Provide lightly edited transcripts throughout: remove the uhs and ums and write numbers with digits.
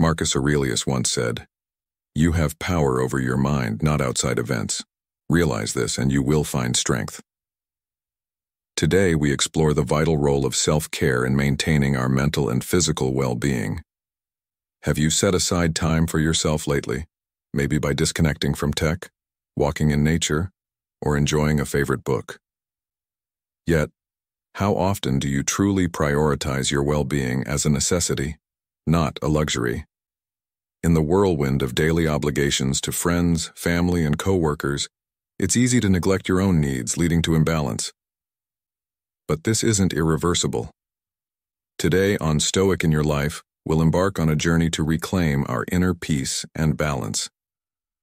Marcus Aurelius once said, "You have power over your mind, not outside events. Realize this and you will find strength." Today we explore the vital role of self-care in maintaining our mental and physical well-being. Have you set aside time for yourself lately? Maybe by disconnecting from tech, walking in nature, or enjoying a favorite book. Yet, how often do you truly prioritize your well-being as a necessity, not a luxury? In the whirlwind of daily obligations to friends, family, and co-workers, it's easy to neglect your own needs, leading to imbalance. But this isn't irreversible. Today on Stoic in Your Life, we'll embark on a journey to reclaim our inner peace and balance.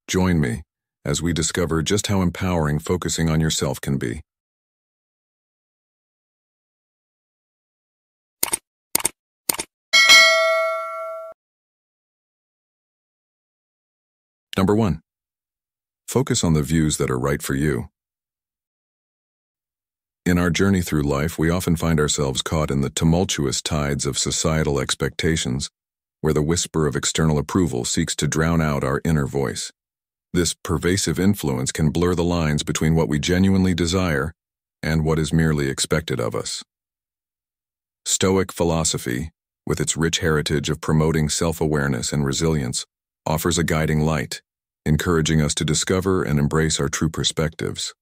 Join me as we discover just how empowering focusing on yourself can be. Number 1. Focus on the views that are right for you. In our journey through life, we often find ourselves caught in the tumultuous tides of societal expectations, where the whisper of external approval seeks to drown out our inner voice. This pervasive influence can blur the lines between what we genuinely desire and what is merely expected of us. Stoic philosophy, with its rich heritage of promoting self-awareness and resilience, offers a guiding light, encouraging us to discover and embrace our true perspectives.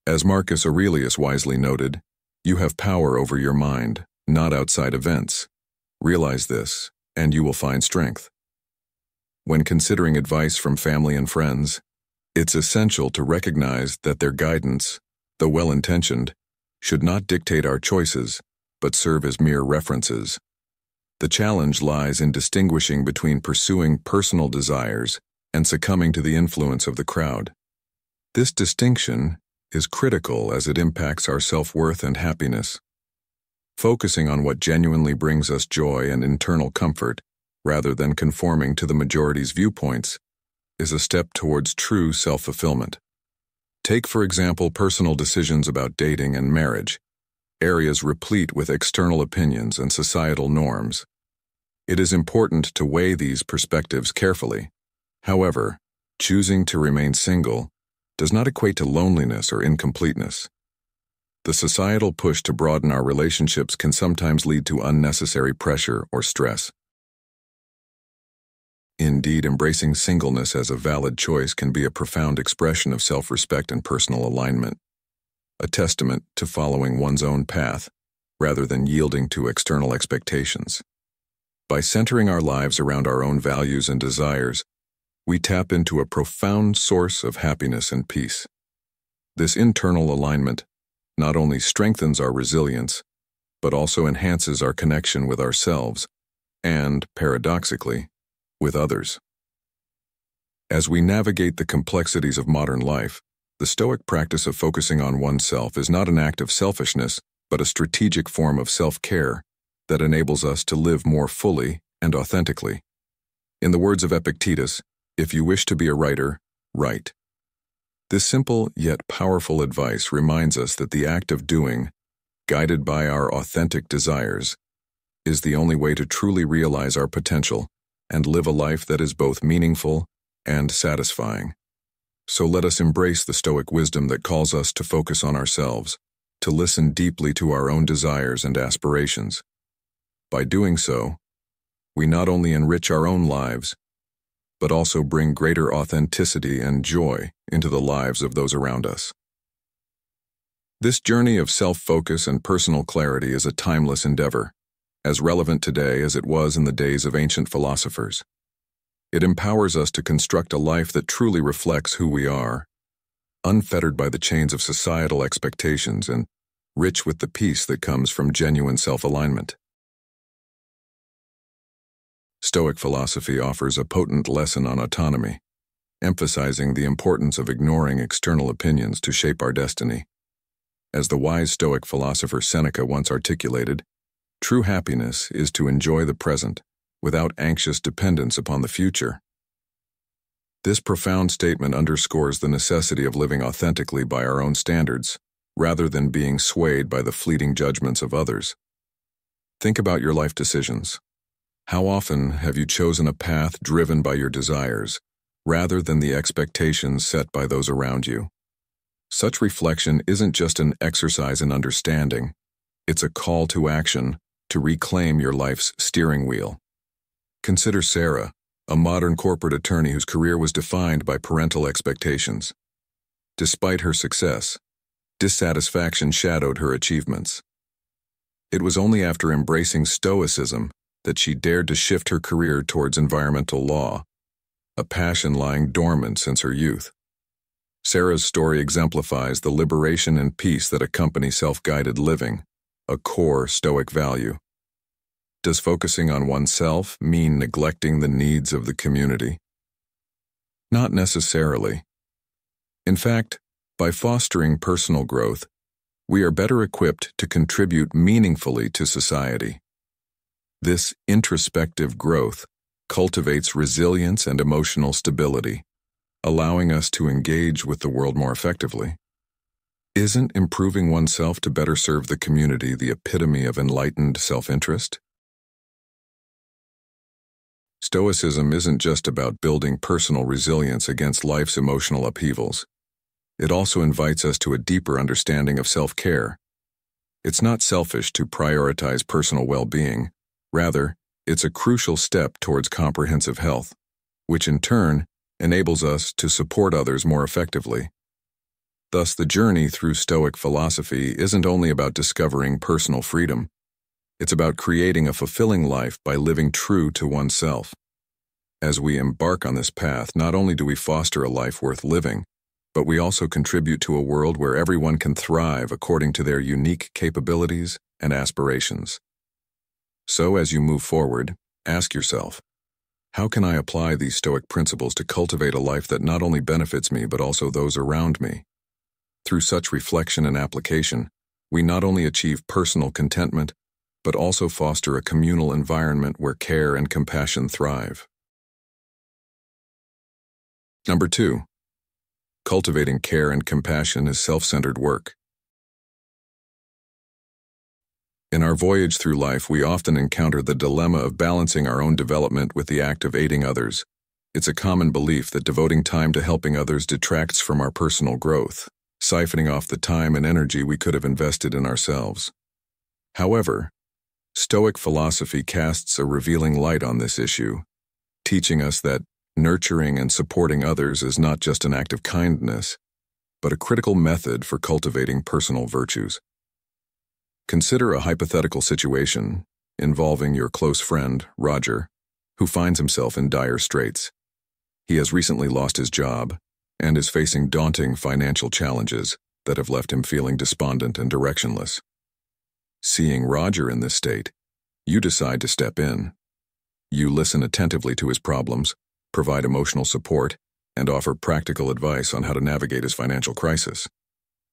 As Marcus Aurelius wisely noted, "You have power over your mind, not outside events. Realize this, and you will find strength." When considering advice from family and friends, it's essential to recognize that their guidance, though well-intentioned, should not dictate our choices, but serve as mere references. The challenge lies in distinguishing between pursuing personal desires and succumbing to the influence of the crowd. This distinction is critical as it impacts our self-worth and happiness. Focusing on what genuinely brings us joy and internal comfort, rather than conforming to the majority's viewpoints, is a step towards true self-fulfillment. Take, for example, personal decisions about dating and marriage, areas replete with external opinions and societal norms. It is important to weigh these perspectives carefully. However, choosing to remain single does not equate to loneliness or incompleteness. The societal push to broaden our relationships can sometimes lead to unnecessary pressure or stress. Indeed, embracing singleness as a valid choice can be a profound expression of self-respect and personal alignment, a testament to following one's own path, rather than yielding to external expectations. By centering our lives around our own values and desires, we tap into a profound source of happiness and peace. This internal alignment not only strengthens our resilience, but also enhances our connection with ourselves and, paradoxically, with others. As we navigate the complexities of modern life, the Stoic practice of focusing on oneself is not an act of selfishness, but a strategic form of self-care that enables us to live more fully and authentically. In the words of Epictetus, "If you wish to be a writer, write." This simple yet powerful advice reminds us that the act of doing, guided by our authentic desires, is the only way to truly realize our potential and live a life that is both meaningful and satisfying. So let us embrace the Stoic wisdom that calls us to focus on ourselves, to listen deeply to our own desires and aspirations. By doing so, we not only enrich our own lives, but also bring greater authenticity and joy into the lives of those around us. This journey of self-focus and personal clarity is a timeless endeavor, as relevant today as it was in the days of ancient philosophers. It empowers us to construct a life that truly reflects who we are, unfettered by the chains of societal expectations and rich with the peace that comes from genuine self-alignment. Stoic philosophy offers a potent lesson on autonomy, emphasizing the importance of ignoring external opinions to shape our destiny. As the wise Stoic philosopher Seneca once articulated, true happiness is to enjoy the present without anxious dependence upon the future. This profound statement underscores the necessity of living authentically by our own standards, rather than being swayed by the fleeting judgments of others. Think about your life decisions. How often have you chosen a path driven by your desires, rather than the expectations set by those around you? Such reflection isn't just an exercise in understanding, it's a call to action to reclaim your life's steering wheel. Consider Sarah, a modern corporate attorney whose career was defined by parental expectations. Despite her success, dissatisfaction shadowed her achievements. It was only after embracing Stoicism that she dared to shift her career towards environmental law, a passion lying dormant since her youth. Sarah's story exemplifies the liberation and peace that accompany self-guided living, a core Stoic value. Does focusing on oneself mean neglecting the needs of the community? Not necessarily. In fact, by fostering personal growth, we are better equipped to contribute meaningfully to society. This introspective growth cultivates resilience and emotional stability, allowing us to engage with the world more effectively. Isn't improving oneself to better serve the community the epitome of enlightened self-interest? Stoicism isn't just about building personal resilience against life's emotional upheavals. It also invites us to a deeper understanding of self-care. It's not selfish to prioritize personal well-being. Rather, it's a crucial step towards comprehensive health, which in turn enables us to support others more effectively. Thus, the journey through Stoic philosophy isn't only about discovering personal freedom. It's about creating a fulfilling life by living true to oneself. As we embark on this path, not only do we foster a life worth living, but we also contribute to a world where everyone can thrive according to their unique capabilities and aspirations. So, as you move forward, ask yourself, how can I apply these Stoic principles to cultivate a life that not only benefits me but also those around me? Through such reflection and application, we not only achieve personal contentment, but also foster a communal environment where care and compassion thrive. Number 2. Cultivating care and compassion is self-centered work. In our voyage through life, we often encounter the dilemma of balancing our own development with the act of aiding others. It's a common belief that devoting time to helping others detracts from our personal growth, siphoning off the time and energy we could have invested in ourselves. However, Stoic philosophy casts a revealing light on this issue, teaching us that nurturing and supporting others is not just an act of kindness, but a critical method for cultivating personal virtues. Consider a hypothetical situation involving your close friend, Roger, who finds himself in dire straits. He has recently lost his job and is facing daunting financial challenges that have left him feeling despondent and directionless. Seeing Roger in this state, you decide to step in. You listen attentively to his problems, provide emotional support, and offer practical advice on how to navigate his financial crisis.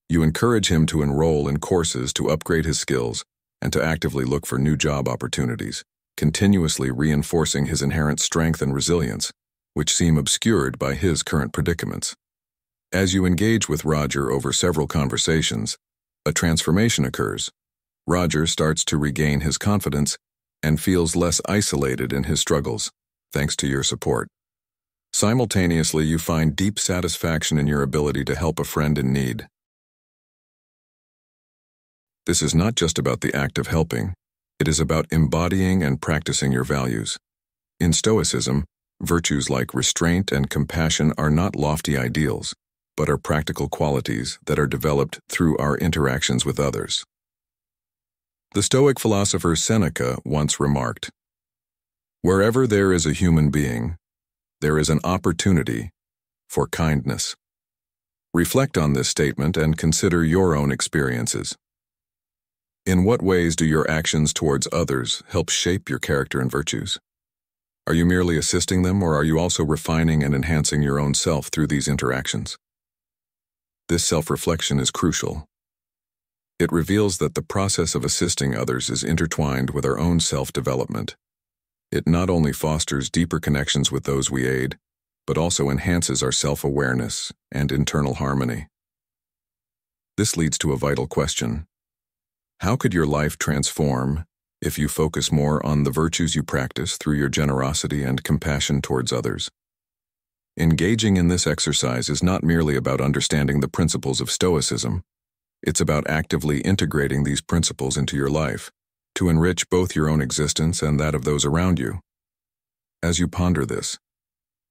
You encourage him to enroll in courses to upgrade his skills and to actively look for new job opportunities, continuously reinforcing his inherent strength and resilience, which seem obscured by his current predicaments. As you engage with Roger over several conversations, a transformation occurs. Roger starts to regain his confidence and feels less isolated in his struggles, thanks to your support. Simultaneously, you find deep satisfaction in your ability to help a friend in need. This is not just about the act of helping, it is about embodying and practicing your values. In Stoicism, virtues like restraint and compassion are not lofty ideals, but are practical qualities that are developed through our interactions with others. The Stoic philosopher Seneca once remarked, "Wherever there is a human being, there is an opportunity for kindness." Reflect on this statement and consider your own experiences. In what ways do your actions towards others help shape your character and virtues? Are you merely assisting them, or are you also refining and enhancing your own self through these interactions? This self-reflection is crucial. It reveals that the process of assisting others is intertwined with our own self-development. It not only fosters deeper connections with those we aid, but also enhances our self-awareness and internal harmony. This leads to a vital question. How could your life transform if you focus more on the virtues you practice through your generosity and compassion towards others. Engaging in this exercise is not merely about understanding the principles of Stoicism. It's about actively integrating these principles into your life to enrich both your own existence and that of those around you. As you ponder this,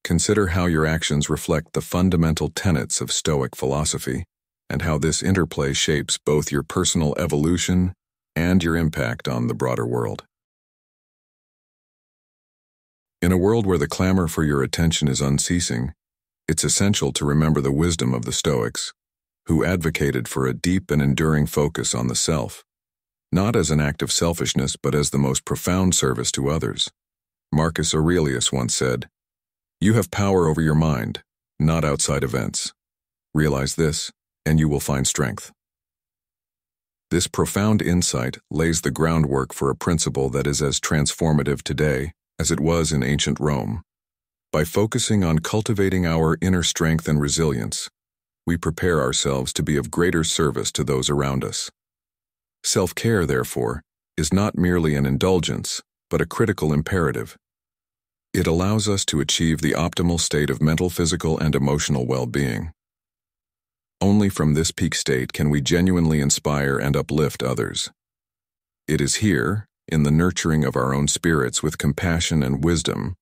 consider how your actions reflect the fundamental tenets of Stoic philosophy and how this interplay shapes both your personal evolution and your impact on the broader world. In a world where the clamor for your attention is unceasing, it's essential to remember the wisdom of the Stoics, who advocated for a deep and enduring focus on the self, not as an act of selfishness but as the most profound service to others. Marcus Aurelius once said, "You have power over your mind, not outside events. Realize this, and you will find strength." This profound insight lays the groundwork for a principle that is as transformative today as it was in ancient Rome. By focusing on cultivating our inner strength and resilience, we prepare ourselves to be of greater service to those around us. Self-care, therefore, is not merely an indulgence, but a critical imperative. It allows us to achieve the optimal state of mental, physical, and emotional well-being. Only from this peak state can we genuinely inspire and uplift others. It is here, in the nurturing of our own spirits with compassion and wisdom,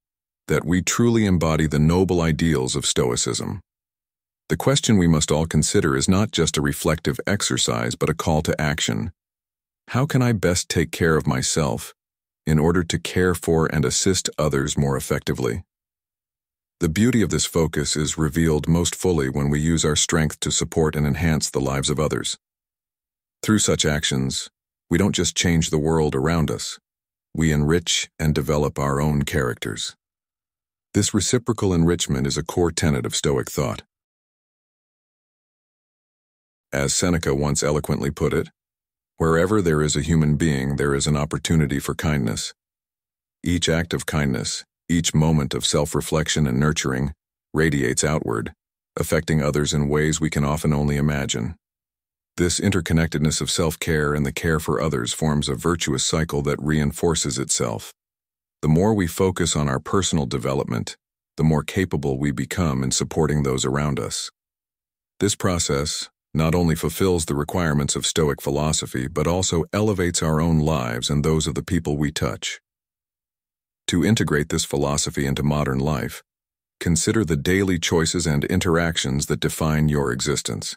that we truly embody the noble ideals of Stoicism. The question we must all consider is not just a reflective exercise but a call to action. How can I best take care of myself in order to care for and assist others more effectively? The beauty of this focus is revealed most fully when we use our strength to support and enhance the lives of others. Through such actions, we don't just change the world around us, we enrich and develop our own characters. This reciprocal enrichment is a core tenet of Stoic thought. As Seneca once eloquently put it, "Wherever there is a human being, there is an opportunity for kindness." Each act of kindness, each moment of self-reflection and nurturing, radiates outward, affecting others in ways we can often only imagine. This interconnectedness of self-care and the care for others forms a virtuous cycle that reinforces itself. The more we focus on our personal development, the more capable we become in supporting those around us. This process not only fulfills the requirements of Stoic philosophy, but also elevates our own lives and those of the people we touch. To integrate this philosophy into modern life, consider the daily choices and interactions that define your existence.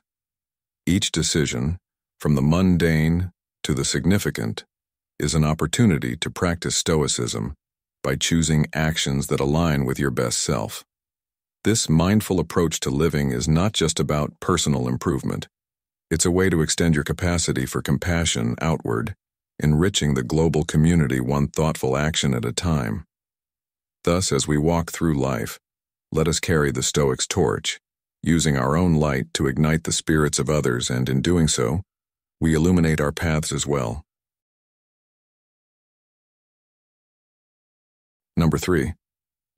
Each decision, from the mundane to the significant, is an opportunity to practice Stoicism by choosing actions that align with your best self. This mindful approach to living is not just about personal improvement. It's a way to extend your capacity for compassion outward, enriching the global community one thoughtful action at a time. Thus, as we walk through life, let us carry the Stoic's torch, using our own light to ignite the spirits of others, and in doing so, we illuminate our paths as well. Number 3.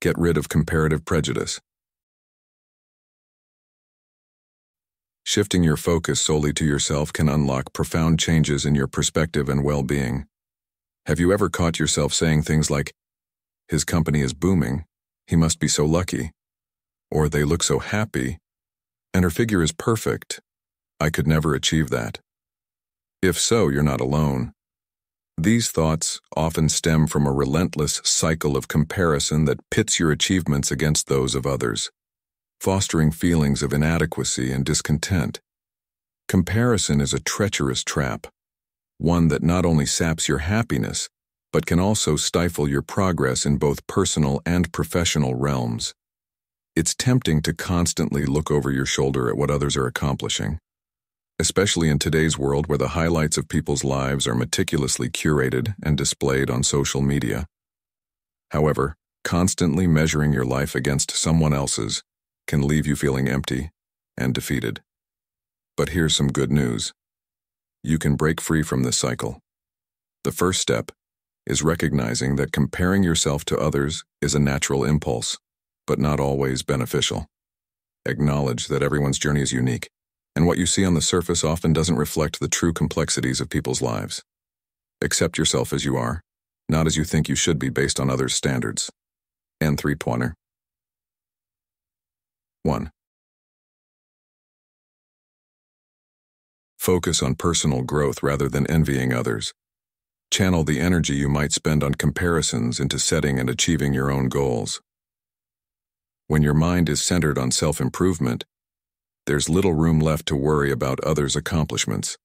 Get rid of comparative prejudice. Shifting your focus solely to yourself can unlock profound changes in your perspective and well-being. Have you ever caught yourself saying things like, "His company is booming, he must be so lucky," or "They look so happy, and her figure is perfect, I could never achieve that"? If so, you're not alone. These thoughts often stem from a relentless cycle of comparison that pits your achievements against those of others, fostering feelings of inadequacy and discontent. Comparison is a treacherous trap, one that not only saps your happiness, but can also stifle your progress in both personal and professional realms. It's tempting to constantly look over your shoulder at what others are accomplishing, especially in today's world where the highlights of people's lives are meticulously curated and displayed on social media. However, constantly measuring your life against someone else's can leave you feeling empty and defeated. But here's some good news. You can break free from this cycle. The first step is recognizing that comparing yourself to others is a natural impulse, but not always beneficial. Acknowledge that everyone's journey is unique, and what you see on the surface often doesn't reflect the true complexities of people's lives. Accept yourself as you are, not as you think you should be based on others' standards. And three-pointer. 1. Focus on personal growth rather than envying others. Channel the energy you might spend on comparisons into setting and achieving your own goals. When your mind is centered on self-improvement, there's little room left to worry about others' accomplishments.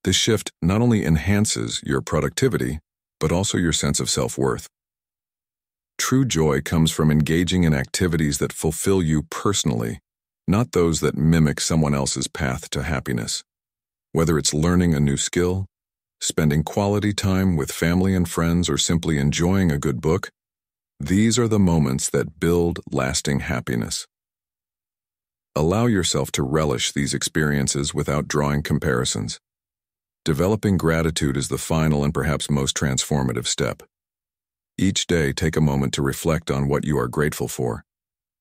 This shift not only enhances your productivity, but also your sense of self-worth. True joy comes from engaging in activities that fulfill you personally, not those that mimic someone else's path to happiness. Whether it's learning a new skill, spending quality time with family and friends, or simply enjoying a good book, these are the moments that build lasting happiness. Allow yourself to relish these experiences without drawing comparisons. Developing gratitude is the final and perhaps most transformative step. Each day, take a moment to reflect on what you are grateful for.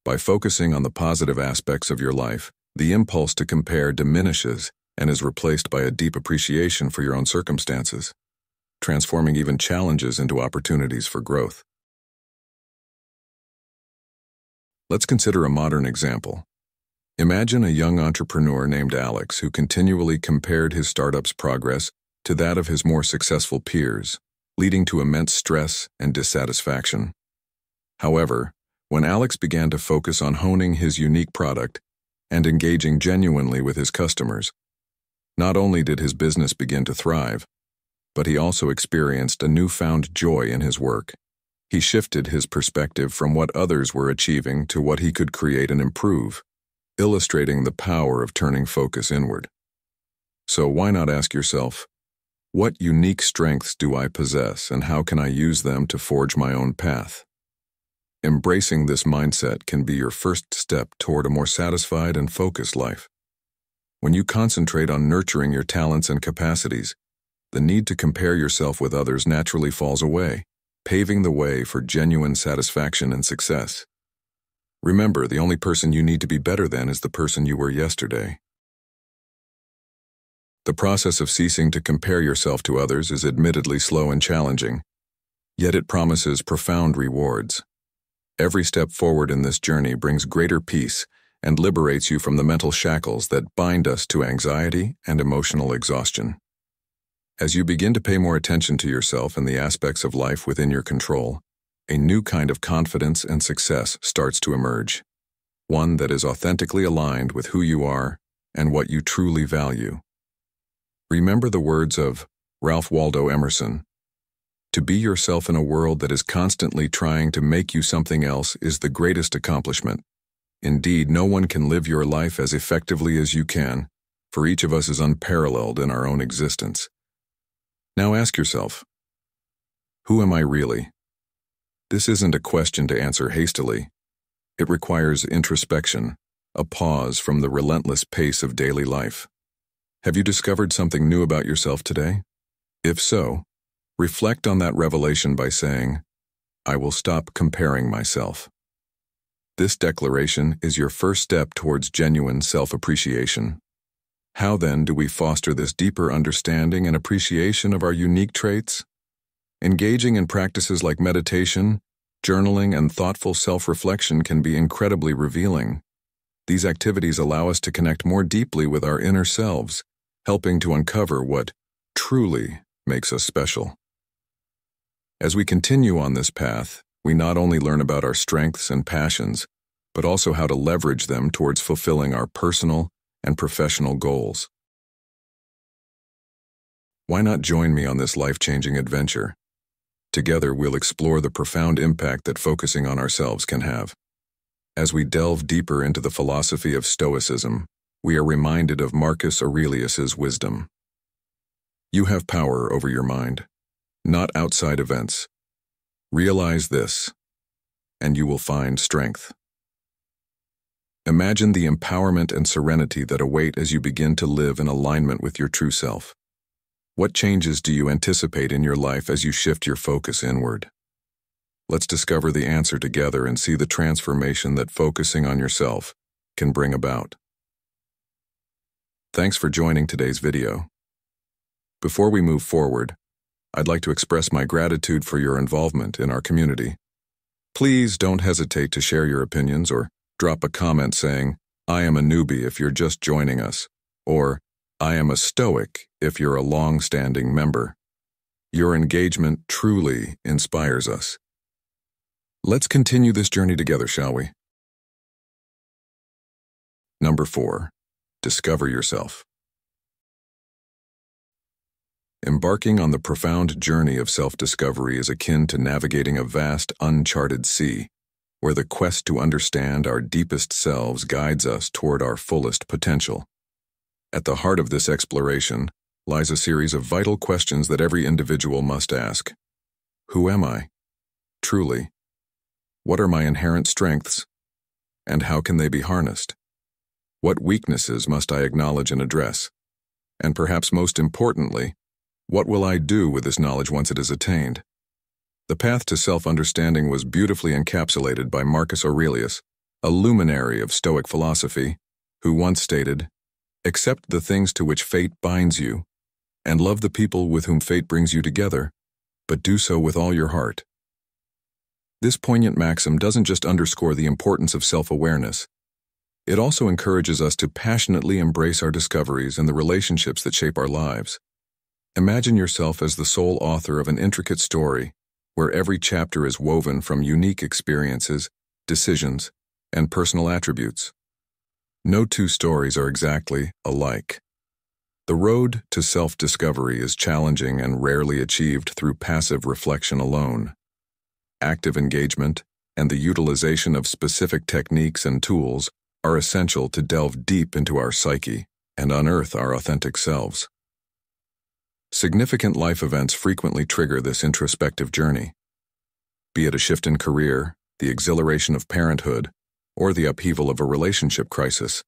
By focusing on the positive aspects of your life, the impulse to compare diminishes and is replaced by a deep appreciation for your own circumstances, transforming even challenges into opportunities for growth. Let's consider a modern example. Imagine a young entrepreneur named Alex who continually compared his startup's progress to that of his more successful peers, leading to immense stress and dissatisfaction. However, when Alex began to focus on honing his unique product and engaging genuinely with his customers, not only did his business begin to thrive, but he also experienced a newfound joy in his work. He shifted his perspective from what others were achieving to what he could create and improve, illustrating the power of turning focus inward. So why not ask yourself, what unique strengths do I possess and how can I use them to forge my own path? Embracing this mindset can be your first step toward a more satisfied and focused life. When you concentrate on nurturing your talents and capacities, the need to compare yourself with others naturally falls away, paving the way for genuine satisfaction and success. Remember, the only person you need to be better than is the person you were yesterday. The process of ceasing to compare yourself to others is admittedly slow and challenging, yet it promises profound rewards. Every step forward in this journey brings greater peace and liberates you from the mental shackles that bind us to anxiety and emotional exhaustion. As you begin to pay more attention to yourself and the aspects of life within your control, a new kind of confidence and success starts to emerge, one that is authentically aligned with who you are and what you truly value. Remember the words of Ralph Waldo Emerson: "To be yourself in a world that is constantly trying to make you something else is the greatest accomplishment. Indeed, no one can live your life as effectively as you can, for each of us is unparalleled in our own existence." Now ask yourself, who am I really? This isn't a question to answer hastily. It requires introspection, a pause from the relentless pace of daily life. Have you discovered something new about yourself today? If so, reflect on that revelation by saying, "I will stop comparing myself." This declaration is your first step towards genuine self-appreciation. How then do we foster this deeper understanding and appreciation of our unique traits? Engaging in practices like meditation, journaling, and thoughtful self-reflection can be incredibly revealing. These activities allow us to connect more deeply with our inner selves, helping to uncover what truly makes us special. As we continue on this path, we not only learn about our strengths and passions, but also how to leverage them towards fulfilling our personal and professional goals. Why not join me on this life-changing adventure? Together, we'll explore the profound impact that focusing on ourselves can have. As we delve deeper into the philosophy of Stoicism, we are reminded of Marcus Aurelius's wisdom. You have power over your mind, not outside events. Realize this, and you will find strength. Imagine the empowerment and serenity that await as you begin to live in alignment with your true self. What changes do you anticipate in your life as you shift your focus inward? Let's discover the answer together and see the transformation that focusing on yourself can bring about. Thanks for joining today's video. Before we move forward, I'd like to express my gratitude for your involvement in our community. Please don't hesitate to share your opinions or drop a comment saying, "I am a newbie" if you're just joining us, or "I am a Stoic" if you're a long-standing member. Your engagement truly inspires us. Let's continue this journey together, shall we? Number 4. Discover yourself. Embarking on the profound journey of self-discovery is akin to navigating a vast, uncharted sea, where the quest to understand our deepest selves guides us toward our fullest potential. At the heart of this exploration lies a series of vital questions that every individual must ask. Who am I? Truly. What are my inherent strengths? And how can they be harnessed? What weaknesses must I acknowledge and address? And perhaps most importantly, what will I do with this knowledge once it is attained? The path to self-understanding was beautifully encapsulated by Marcus Aurelius, a luminary of Stoic philosophy, who once stated, "Accept the things to which fate binds you, and love the people with whom fate brings you together, but do so with all your heart." This poignant maxim doesn't just underscore the importance of self-awareness, it also encourages us to passionately embrace our discoveries and the relationships that shape our lives. Imagine yourself as the sole author of an intricate story, where every chapter is woven from unique experiences, decisions, and personal attributes. No two stories are exactly alike. The road to self-discovery is challenging and rarely achieved through passive reflection alone. Active engagement and the utilization of specific techniques and tools are essential to delve deep into our psyche and unearth our authentic selves. Significant life events frequently trigger this introspective journey. Be it a shift in career, the exhilaration of parenthood, or the upheaval of a relationship crisis,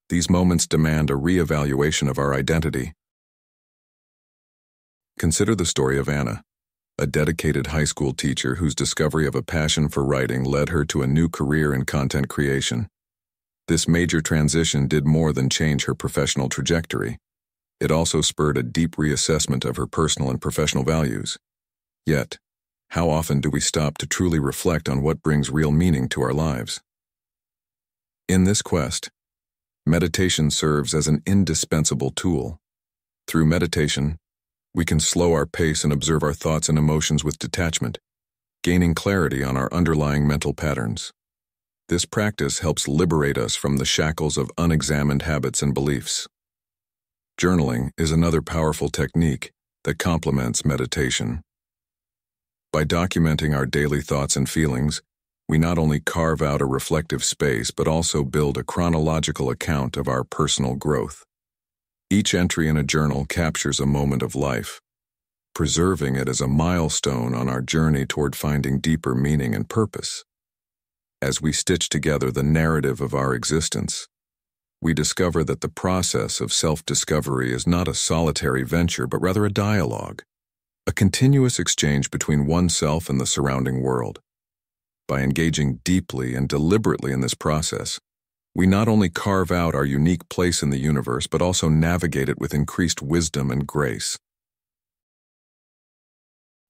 these moments demand a re-evaluation of our identity. Consider the story of Anna, a dedicated high school teacher whose discovery of a passion for writing led her to a new career in content creation. This major transition did more than change her professional trajectory. It also spurred a deep reassessment of her personal and professional values. Yet, how often do we stop to truly reflect on what brings real meaning to our lives? In this quest, meditation serves as an indispensable tool. Through meditation, we can slow our pace and observe our thoughts and emotions with detachment, gaining clarity on our underlying mental patterns. This practice helps liberate us from the shackles of unexamined habits and beliefs. Journaling is another powerful technique that complements meditation. By documenting our daily thoughts and feelings, we not only carve out a reflective space but also build a chronological account of our personal growth. Each entry in a journal captures a moment of life, preserving it as a milestone on our journey toward finding deeper meaning and purpose. As we stitch together the narrative of our existence, we discover that the process of self-discovery is not a solitary venture, but rather a dialogue, a continuous exchange between oneself and the surrounding world. By engaging deeply and deliberately in this process, we not only carve out our unique place in the universe, but also navigate it with increased wisdom and grace.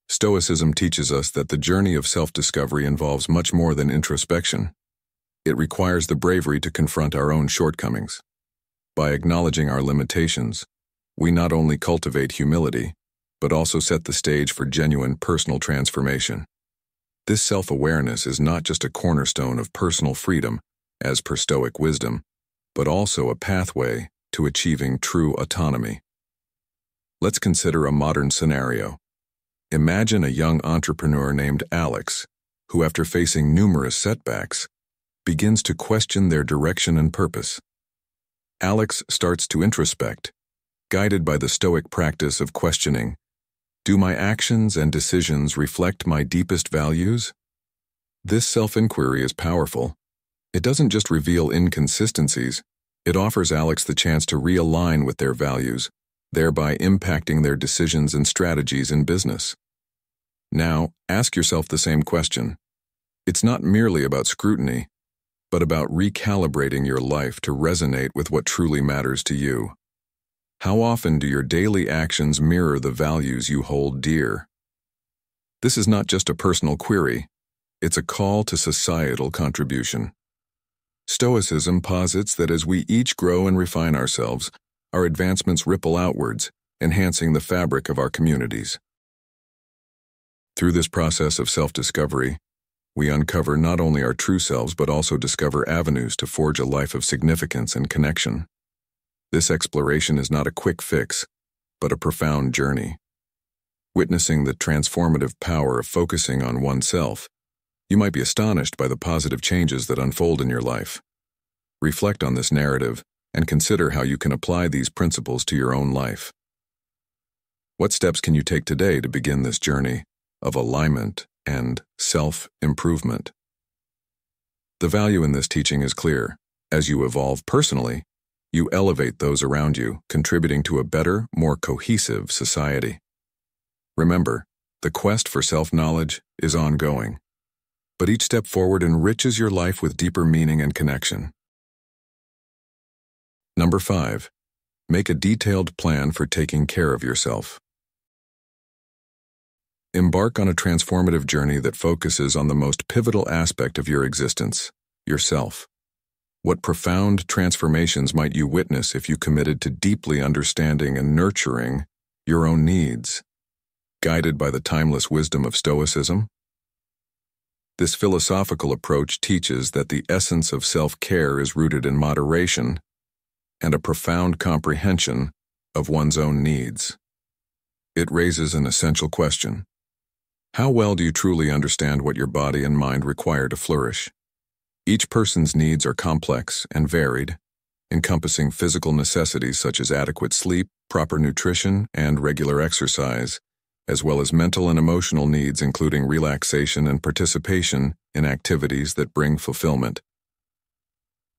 Stoicism teaches us that the journey of self-discovery involves much more than introspection. It requires the bravery to confront our own shortcomings. By acknowledging our limitations, we not only cultivate humility, but also set the stage for genuine personal transformation. This self-awareness is not just a cornerstone of personal freedom, as per Stoic wisdom, but also a pathway to achieving true autonomy. Let's consider a modern scenario. Imagine a young entrepreneur named Alex, who after facing numerous setbacks, begins to question their direction and purpose. Alex starts to introspect, guided by the Stoic practice of questioning, do my actions and decisions reflect my deepest values? This self-inquiry is powerful. It doesn't just reveal inconsistencies, it offers Alex the chance to realign with their values, thereby impacting their decisions and strategies in business. Now, ask yourself the same question. It's not merely about scrutiny, but about recalibrating your life to resonate with what truly matters to you. How often do your daily actions mirror the values you hold dear? This is not just a personal query, it's a call to societal contribution. Stoicism posits that as we each grow and refine ourselves, our advancements ripple outwards, enhancing the fabric of our communities. Through this process of self-discovery, we uncover not only our true selves but also discover avenues to forge a life of significance and connection. This exploration is not a quick fix, but a profound journey. Witnessing the transformative power of focusing on oneself, you might be astonished by the positive changes that unfold in your life. Reflect on this narrative and consider how you can apply these principles to your own life. What steps can you take today to begin this journey of alignment and self-improvement? The value in this teaching is clear. As you evolve personally, you elevate those around you, contributing to a better, more cohesive society. Remember, the quest for self-knowledge is ongoing, but each step forward enriches your life with deeper meaning and connection. Number 5. Make a detailed plan for taking care of yourself. Embark on a transformative journey that focuses on the most pivotal aspect of your existence, yourself. What profound transformations might you witness if you committed to deeply understanding and nurturing your own needs? Guided by the timeless wisdom of Stoicism? This philosophical approach teaches that the essence of self-care is rooted in moderation and a profound comprehension of one's own needs. It raises an essential question. How well do you truly understand what your body and mind require to flourish? Each person's needs are complex and varied, encompassing physical necessities such as adequate sleep, proper nutrition, and regular exercise, as well as mental and emotional needs including relaxation and participation in activities that bring fulfillment.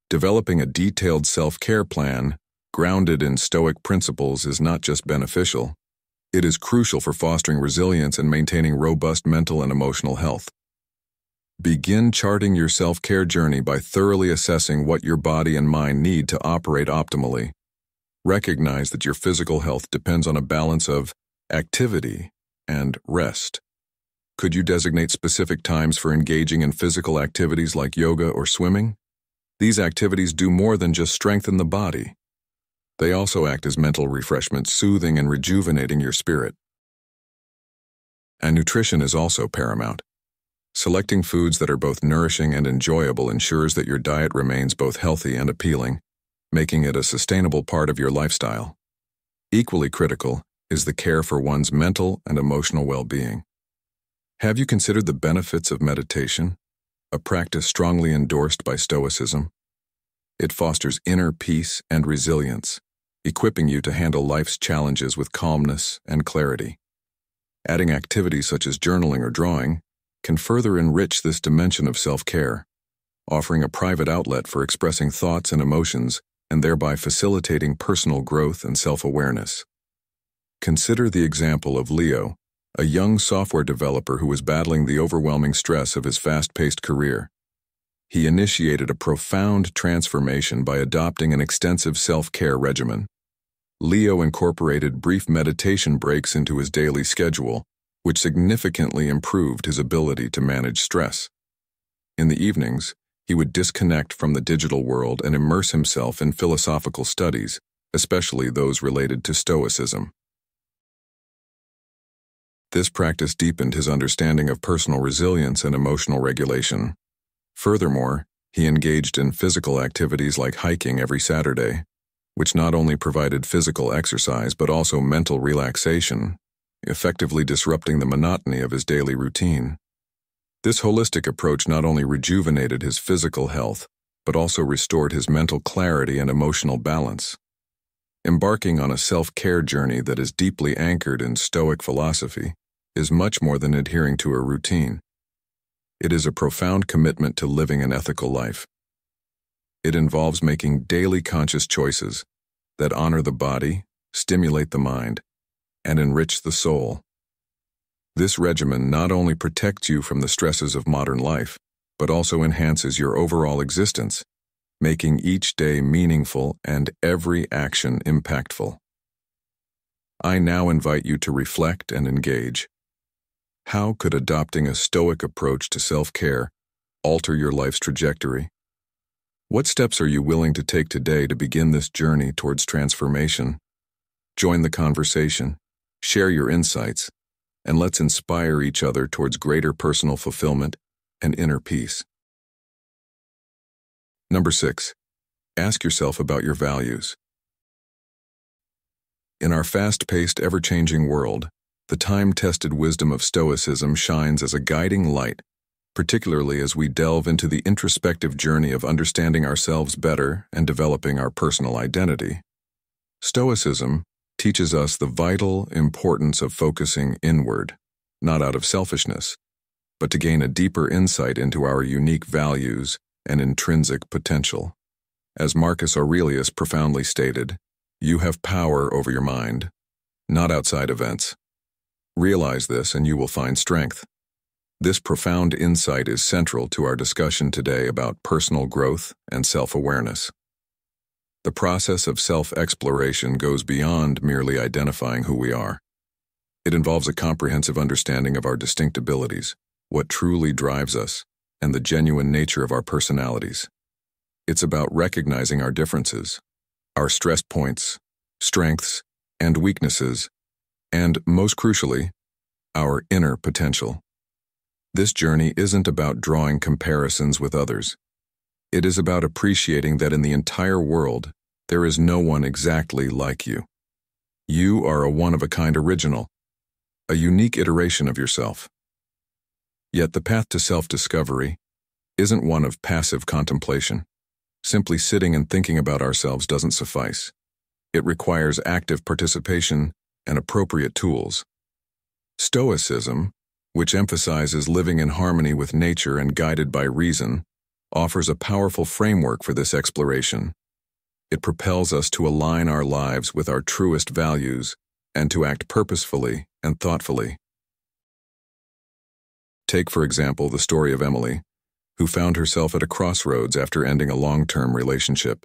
Developing a detailed self-care plan, grounded in Stoic principles, is not just beneficial. It is crucial for fostering resilience and maintaining robust mental and emotional health. Begin charting your self-care journey by thoroughly assessing what your body and mind need to operate optimally. Recognize that your physical health depends on a balance of activity and rest. Could you designate specific times for engaging in physical activities like yoga or swimming? These activities do more than just strengthen the body. They also act as mental refreshment, soothing and rejuvenating your spirit. And nutrition is also paramount. Selecting foods that are both nourishing and enjoyable ensures that your diet remains both healthy and appealing, making it a sustainable part of your lifestyle. Equally critical is the care for one's mental and emotional well-being. Have you considered the benefits of meditation, a practice strongly endorsed by Stoicism? It fosters inner peace and resilience, equipping you to handle life's challenges with calmness and clarity. Adding activities such as journaling or drawing can further enrich this dimension of self-care, offering a private outlet for expressing thoughts and emotions and thereby facilitating personal growth and self-awareness. Consider the example of Leo, a young software developer who was battling the overwhelming stress of his fast-paced career. He initiated a profound transformation by adopting an extensive self-care regimen. Leo incorporated brief meditation breaks into his daily schedule, which significantly improved his ability to manage stress. In the evenings, he would disconnect from the digital world and immerse himself in philosophical studies, especially those related to Stoicism. This practice deepened his understanding of personal resilience and emotional regulation. Furthermore, he engaged in physical activities like hiking every Saturday, which not only provided physical exercise but also mental relaxation, effectively disrupting the monotony of his daily routine. This holistic approach not only rejuvenated his physical health, but also restored his mental clarity and emotional balance. Embarking on a self-care journey that is deeply anchored in Stoic philosophy is much more than adhering to a routine. It is a profound commitment to living an ethical life. It involves making daily conscious choices that honor the body, stimulate the mind, and enrich the soul. This regimen not only protects you from the stresses of modern life, but also enhances your overall existence, making each day meaningful and every action impactful. I now invite you to reflect and engage. How could adopting a Stoic approach to self-care alter your life's trajectory? What steps are you willing to take today to begin this journey towards transformation? Join the conversation, share your insights, and let's inspire each other towards greater personal fulfillment and inner peace. Number 6. Ask yourself about your values. In our fast-paced, ever-changing world, the time-tested wisdom of Stoicism shines as a guiding light, particularly as we delve into the introspective journey of understanding ourselves better and developing our personal identity. Stoicism teaches us the vital importance of focusing inward, not out of selfishness, but to gain a deeper insight into our unique values and intrinsic potential. As Marcus Aurelius profoundly stated, "You have power over your mind, not outside events. Realize this and you will find strength." This profound insight is central to our discussion today about personal growth and self-awareness. The process of self-exploration goes beyond merely identifying who we are. It involves a comprehensive understanding of our distinct abilities, what truly drives us, and the genuine nature of our personalities. It's about recognizing our differences, our stress points, strengths, and weaknesses, and, most crucially, our inner potential. This journey isn't about drawing comparisons with others. It is about appreciating that in the entire world, there is no one exactly like you. You are a one-of-a-kind original, a unique iteration of yourself. Yet the path to self-discovery isn't one of passive contemplation. Simply sitting and thinking about ourselves doesn't suffice. It requires active participation and appropriate tools. Stoicism, which emphasizes living in harmony with nature and guided by reason, offers a powerful framework for this exploration. It propels us to align our lives with our truest values and to act purposefully and thoughtfully. Take, for example, the story of Emily, who found herself at a crossroads after ending a long-term relationship.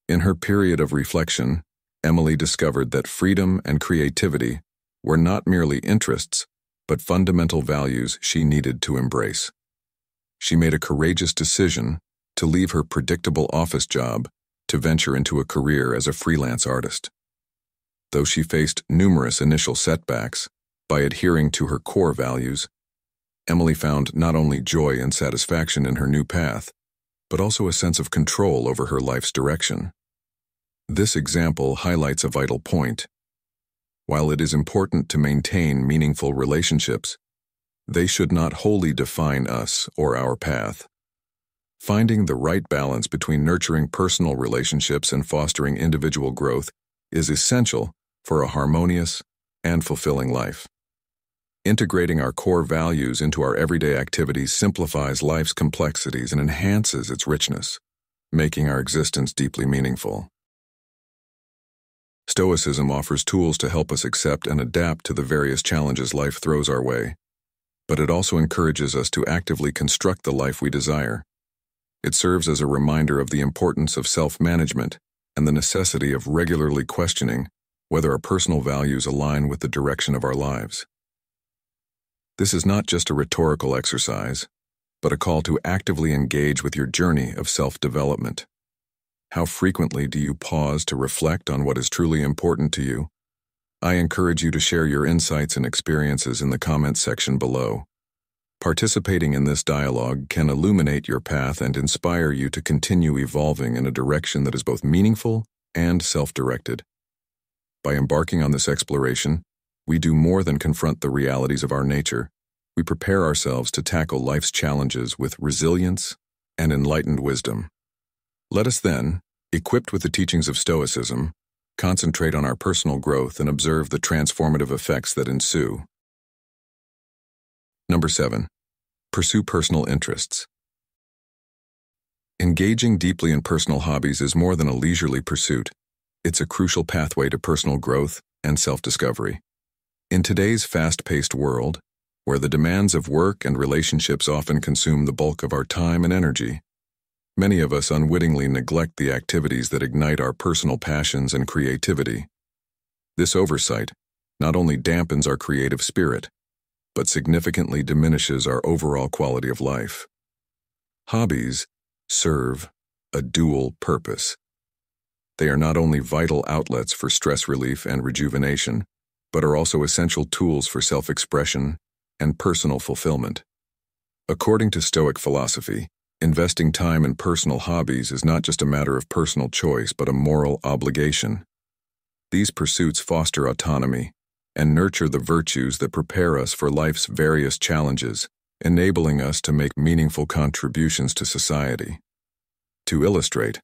In her period of reflection, Emily discovered that freedom and creativity were not merely interests, but fundamental values she needed to embrace. She made a courageous decision to leave her predictable office job to venture into a career as a freelance artist. Though she faced numerous initial setbacks, by adhering to her core values, Emily found not only joy and satisfaction in her new path, but also a sense of control over her life's direction. This example highlights a vital point. While it is important to maintain meaningful relationships, they should not wholly define us or our path. Finding the right balance between nurturing personal relationships and fostering individual growth is essential for a harmonious and fulfilling life. Integrating our core values into our everyday activities simplifies life's complexities and enhances its richness, making our existence deeply meaningful. Stoicism offers tools to help us accept and adapt to the various challenges life throws our way, but it also encourages us to actively construct the life we desire. It serves as a reminder of the importance of self-management and the necessity of regularly questioning whether our personal values align with the direction of our lives. This is not just a rhetorical exercise, but a call to actively engage with your journey of self-development. How frequently do you pause to reflect on what is truly important to you? I encourage you to share your insights and experiences in the comments section below. Participating in this dialogue can illuminate your path and inspire you to continue evolving in a direction that is both meaningful and self-directed. By embarking on this exploration, we do more than confront the realities of our nature. We prepare ourselves to tackle life's challenges with resilience and enlightened wisdom. Let us then, equipped with the teachings of Stoicism, concentrate on our personal growth and observe the transformative effects that ensue. Number 7. Pursue personal interests. Engaging deeply in personal hobbies is more than a leisurely pursuit. It's a crucial pathway to personal growth and self-discovery. In today's fast-paced world, where the demands of work and relationships often consume the bulk of our time and energy, many of us unwittingly neglect the activities that ignite our personal passions and creativity. This oversight, not only dampens our creative spirit, but significantly diminishes our overall quality of life. Hobbies serve a dual purpose. They are not only vital outlets for stress relief and rejuvenation, but are also essential tools for self-expression and personal fulfillment. According to Stoic philosophy, investing time in personal hobbies is not just a matter of personal choice, but a moral obligation. These pursuits foster autonomy and nurture the virtues that prepare us for life's various challenges, enabling us to make meaningful contributions to society. To illustrate,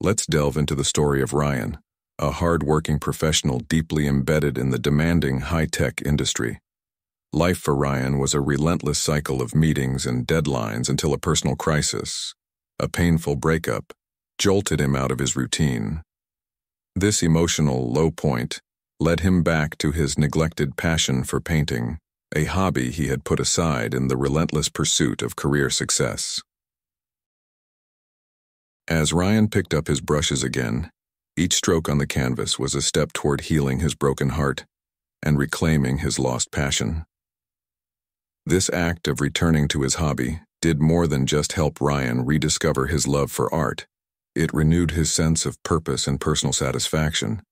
let's delve into the story of Ryan, a hard-working professional deeply embedded in the demanding high-tech industry. Life for Ryan was a relentless cycle of meetings and deadlines until a personal crisis, a painful breakup, jolted him out of his routine. This emotional low point led him back to his neglected passion for painting, a hobby he had put aside in the relentless pursuit of career success. As Ryan picked up his brushes again, each stroke on the canvas was a step toward healing his broken heart and reclaiming his lost passion. This act of returning to his hobby did more than just help Ryan rediscover his love for art. It renewed his sense of purpose and personal satisfaction.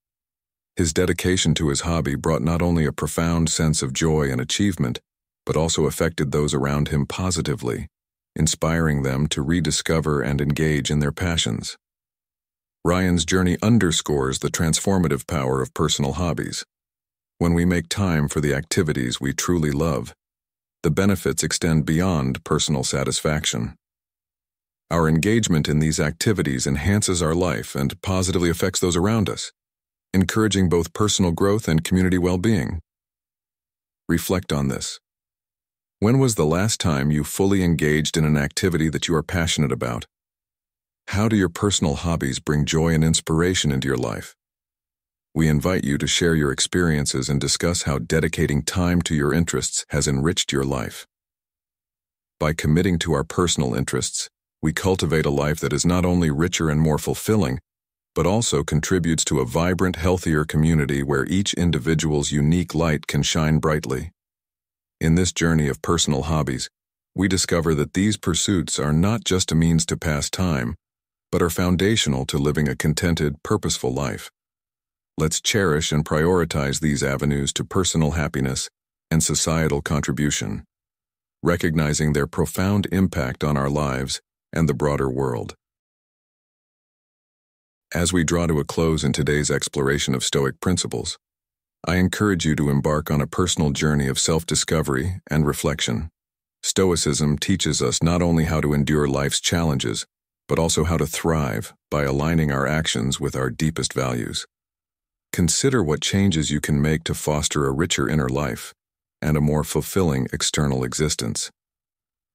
His dedication to his hobby brought not only a profound sense of joy and achievement, but also affected those around him positively, inspiring them to rediscover and engage in their passions. Ryan's journey underscores the transformative power of personal hobbies. When we make time for the activities we truly love, the benefits extend beyond personal satisfaction. Our engagement in these activities enhances our life and positively affects those around us, encouraging both personal growth and community well-being. Reflect on this. When was the last time you fully engaged in an activity that you are passionate about? How do your personal hobbies bring joy and inspiration into your life? We invite you to share your experiences and discuss how dedicating time to your interests has enriched your life. By committing to our personal interests, we cultivate a life that is not only richer and more fulfilling, but also contributes to a vibrant, healthier community where each individual's unique light can shine brightly. In this journey of personal hobbies, we discover that these pursuits are not just a means to pass time, but are foundational to living a contented, purposeful life. Let's cherish and prioritize these avenues to personal happiness and societal contribution, recognizing their profound impact on our lives and the broader world. As we draw to a close in today's exploration of Stoic principles, I encourage you to embark on a personal journey of self-discovery and reflection. Stoicism teaches us not only how to endure life's challenges, but also how to thrive by aligning our actions with our deepest values. Consider what changes you can make to foster a richer inner life and a more fulfilling external existence.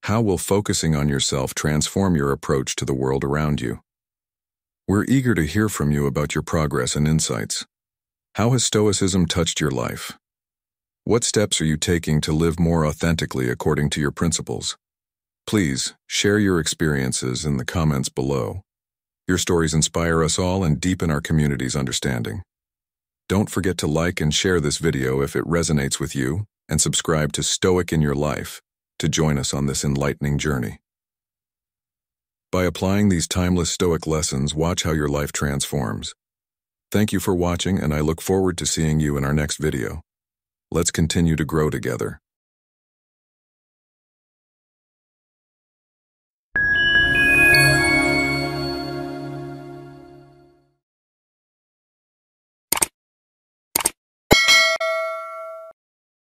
How will focusing on yourself transform your approach to the world around you? We're eager to hear from you about your progress and insights. How has Stoicism touched your life? What steps are you taking to live more authentically according to your principles? Please share your experiences in the comments below. Your stories inspire us all and deepen our community's understanding. Don't forget to like and share this video if it resonates with you, and subscribe to Stoic in Your Life to join us on this enlightening journey. By applying these timeless Stoic lessons, watch how your life transforms. Thank you for watching, and I look forward to seeing you in our next video. Let's continue to grow together.